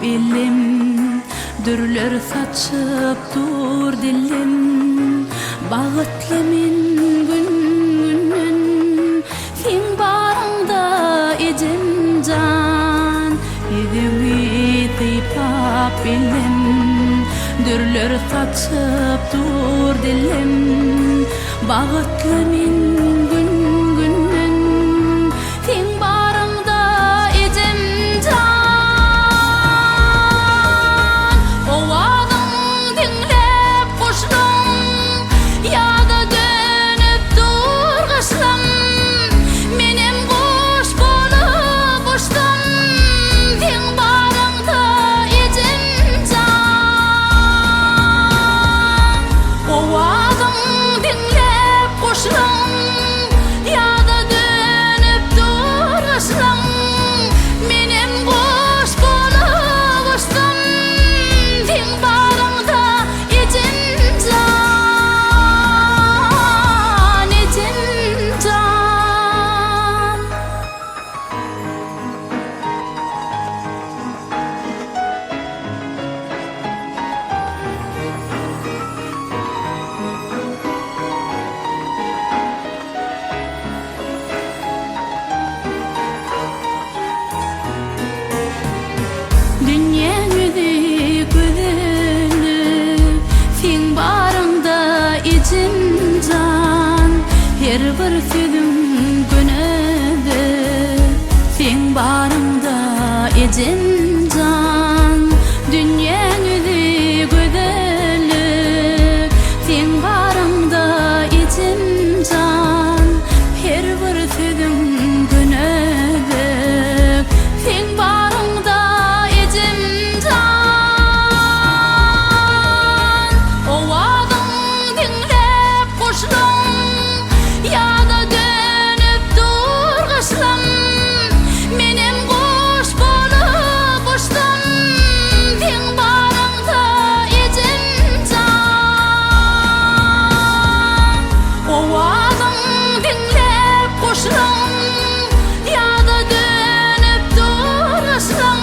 ilim, dürler saçıp dur dilim. Bağıtlı min gün fin barında ecem can, edimi tıypap ilim, dürler saçıp dur dilim. Bağıtlı min gün fin barında ecem can. O adam dinlep kuştum, ya da dönüp dur kışlam. Menem kuş bolup uçtum, fin barında ecem can. O adam dinlep kuştum, ya da dönüp dur kışlam. Menem kuş bolup uçtum, fin barında ecem can, ecem can. Dünya yüzü güzeli, fin barında ecem can. Her bir sözüm gönede, fin barında ecem can. Dünya yüzü güzeli, fin barında ecem can. Her bir sözüm gönede, fin barında ecem can. O adam dinlep kuştum, ya da dönüp dur kışlam. Menem kuş bolup uçtum, fin barında ecem can. O adam dinlep kuştum, ya da dönüp dur kışlam.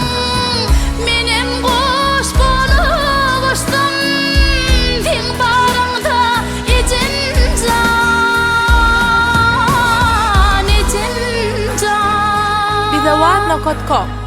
Menem kuş bolup uçtum, fin barında ecem can, ecem can. Bizawatna.com